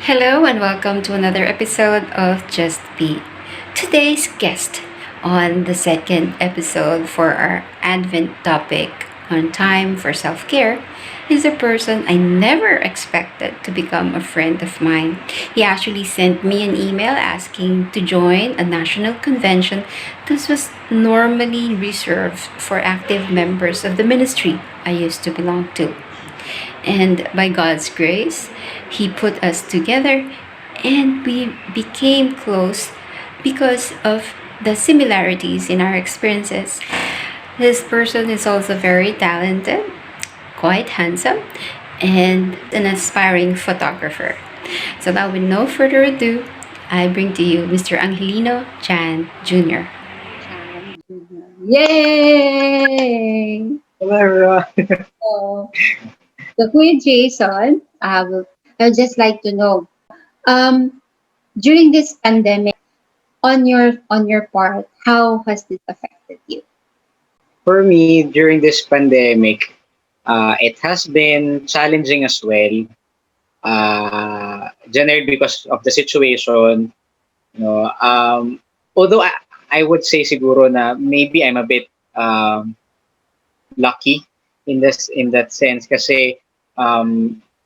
Hello and welcome to another episode of Just Be. Today's guest on the second episode for our Advent topic on time for self care is a person I never expected to become a friend of mine. He actually sent me an email asking to join a national convention that was normally reserved for active members of the ministry I used to belong to. And by God's grace, He put us together and we became close because of the similarities in our experiences. This person is also very talented, quite handsome, and an aspiring photographer. So now, with no further ado, I bring to you Mr. Angelino Chan Jr. Yay! Hello, everyone. So, so Kuya Jason, I would just like to know, during this pandemic, on your part, how has this affected you? For me, during this pandemic, it has been challenging as well. Generally because of the situation, you know. Although I would say siguro na maybe I'm a bit lucky in that sense kasi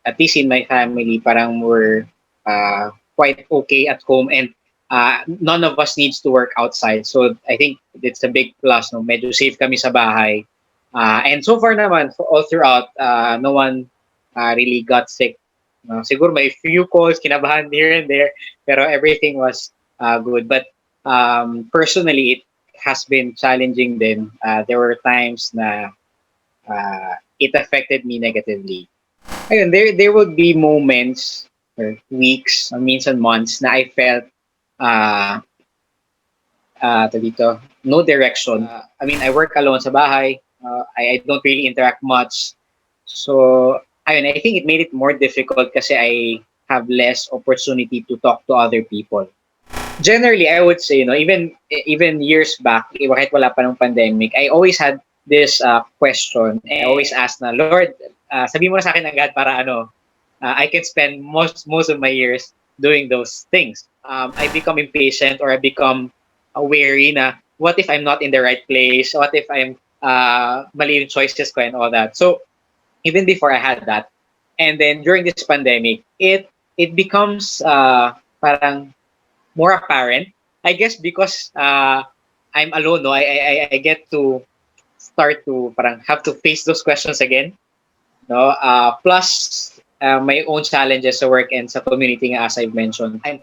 at least in my family parang we're quite okay at home and none of us needs to work outside. So I think it's a big plus, no? Medyo safe kami sa bahay. And so far naman, all throughout, no one really got sick. Siguro may few calls, kinabahan here and there, pero everything was good. But personally, it has been challenging din. There were times na it affected me negatively. Ayun, there would be moments or weeks, or minsan months na I felt uh, dito, no direction. I mean, I work alone sa bahay. I don't really interact much. So, ayun, I think it made it more difficult kasi I have less opportunity to talk to other people. Generally, I would say, even years back, kahit wala pa ng pandemic, I always had this question. I always ask na, Lord, sabi mo na sa akin agad para I can spend most of my years doing those things. I become impatient or I become wary na what if I'm not in the right place? What if I'm mali yung choices ko and all that? So even before I had that, and then during this pandemic, it becomes parang more apparent. I guess because I'm alone, no, I get to start to parang have to face those questions again, no. Plus my own challenges sa work and sa community nga, as I've mentioned. I'm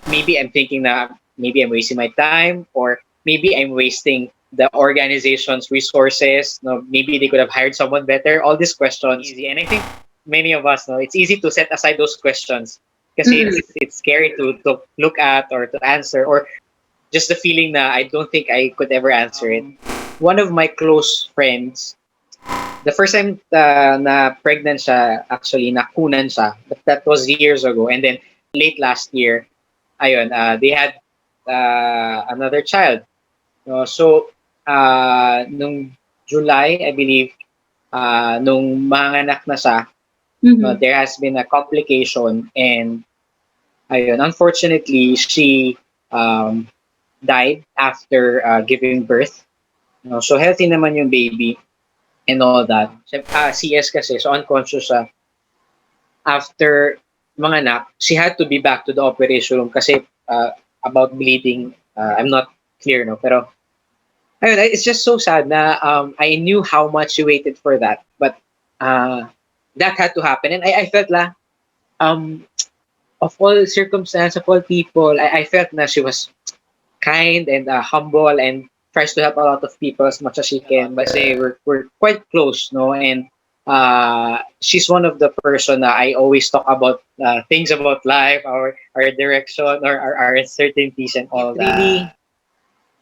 thinking na maybe I'm wasting my time or maybe I'm wasting the organization's resources. No, maybe they could have hired someone better. All these questions easy, and I think many of us know it's easy to set aside those questions kasi Mm. it's scary to look at or to answer or just the feeling na I don't think I could ever answer it. One of my close friends, the first time na pregnant siya, actually, nakunan siya. But that was years ago. And then, late last year, ayun, they had another child. No? So, nung July, I believe, nung manganak na siya, Mm-hmm. there has been a complication. And, ayun, unfortunately, she died after giving birth. No? So, healthy naman yung baby and all that. CS kasi, so unconscious siya. After manganak, she had to be back to the operation room kasi about bleeding, I'm not clear, no? Pero, ayun, it's just so sad na I knew how much she waited for that. But that had to happen. And I felt um, of all circumstances, of all people, I felt na she was kind and humble and tries to help a lot of people as much as she can. But say we're quite close, no, and she's one of the person that I always talk about things about life, our direction, or our uncertainties and all that. Really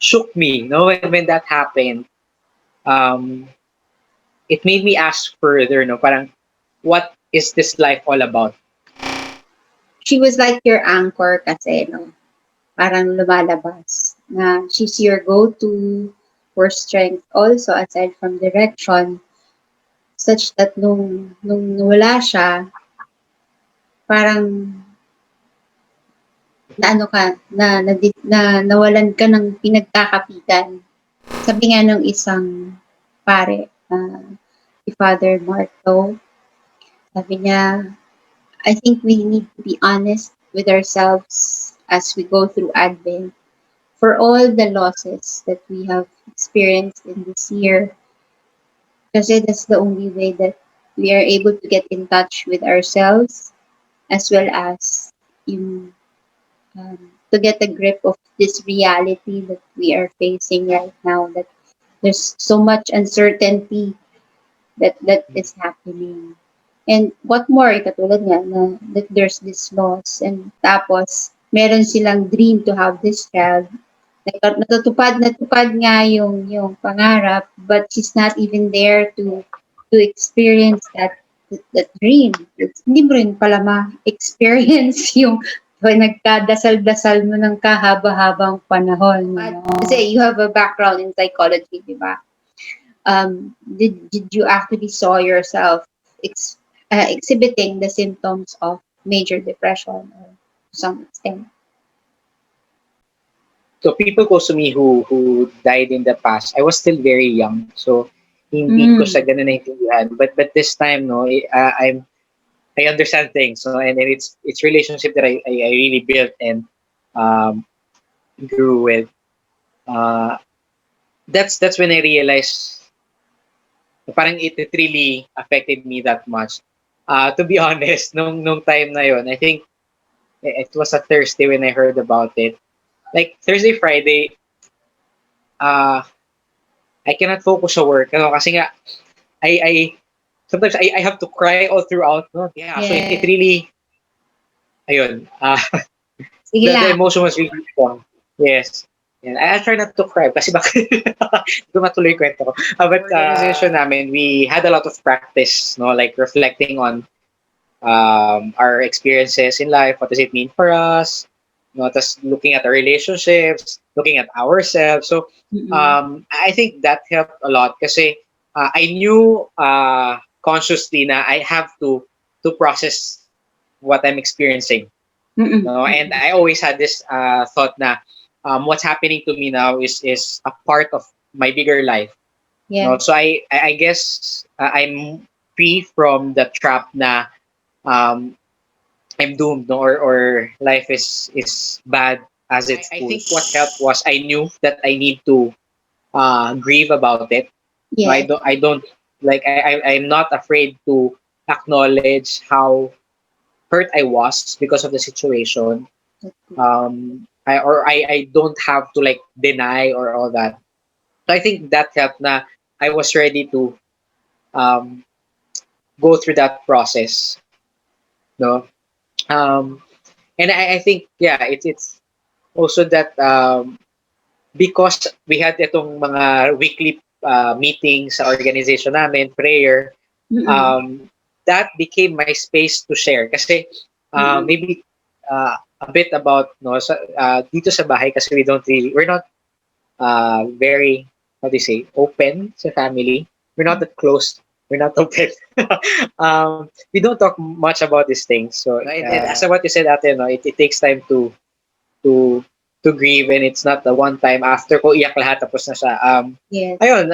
shook me, no, when that happened. Um, it made me ask further, no, parang what is this life all about? She was like your anchor kasi, no? Parang lumalabas na she's your go-to for strength also aside from direction such that nung wala siya, parang na ano ka, na nawalan ka ng pinagkakapitan. Sabi nga nung isang pare, si Father Marco, sabi niya, I think we need to be honest with ourselves as we go through Advent for all the losses that we have experienced in this year. Kasi that's the only way that we are able to get in touch with ourselves as well as yung, to get a grip of this reality that we are facing right now, that there's so much uncertainty that is happening. And what more, katulad nga na that there's this loss and tapos meron silang dream to have this child. Natupad nga yung pangarap, but she's not even there to experience that dream. Hindi mo rin pala ma-experience yung nagkadasal-dasal mo ng kahaba-habang panahon. Kasi you have a background in psychology, di ba? Did you actually saw yourself exhibiting the symptoms of major depression or to some extent? So people close to me who died in the past, I was still very young. So hindi ko siya ganun naintindihan. But this time, no, I understand things. So and it's relationship that I really built and grew with. That's when I realized parang it really affected me that much. To be honest, nung time na yon, I think it was a Thursday when I heard about it. Like Thursday, Friday, I cannot focus sa work. Ano, kasi nga, I sometimes I have to cry all throughout. No? Yeah, so it really, ayun, the emotion was really strong. Yes. And I'll try not to cry kasi baka matuloy kwento ko. But organization namin, we had a lot of practice, no, like reflecting on our experiences in life. What does it mean for us? No, just looking at our relationships, looking at ourselves. So I think that helped a lot kasi I knew consciously na I have to process what I'm experiencing. No, and I always had this thought na what's happening to me now is a part of my bigger life. Yeah. No, so I guess I'm free from the trap na I'm doomed, no, or life is bad as it's. I think what helped was I knew that I need to grieve about it. Yeah. I don't like I'm not afraid to acknowledge how hurt I was because of the situation. I don't have to like deny or all that. So I think that helped na I was ready to go through that process. No. And I think yeah, it's also that because we had itong mga weekly meetings sa organization namin, prayer, that became my space to share. Kasi maybe a bit about no dito sa bahay kasi we're not very, how do you say, open sa family. We're not that close. We're not open. We don't talk much about these things. So as what you said, ate, no, it takes time to grieve, and it's not the one time after ko iyak lahat tapos na siya. Yes. Ayun,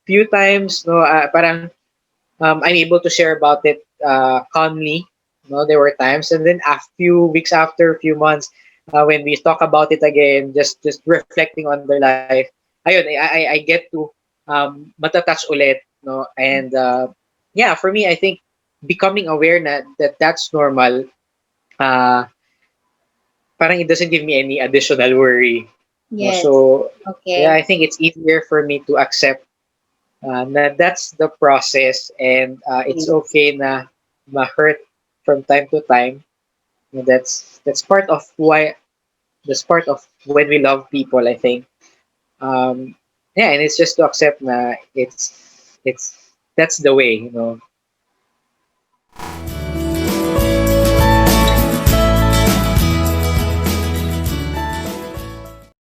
few times, no, parang I'm able to share about it calmly. No, there were times, and then a few weeks after, a few months, when we talk about it again, just reflecting on their life, ayun, I get to matatouch ulit, no, and yeah, for me, I think becoming aware that that's normal, parang it doesn't give me any additional worry. Yes. So Okay. yeah, I think it's easier for me to accept na that's the process, and it's okay na ma-hurt from time to time. That's part of why. That's part of when we love people, I think. Yeah, and it's just to accept na it's that's the way, you know.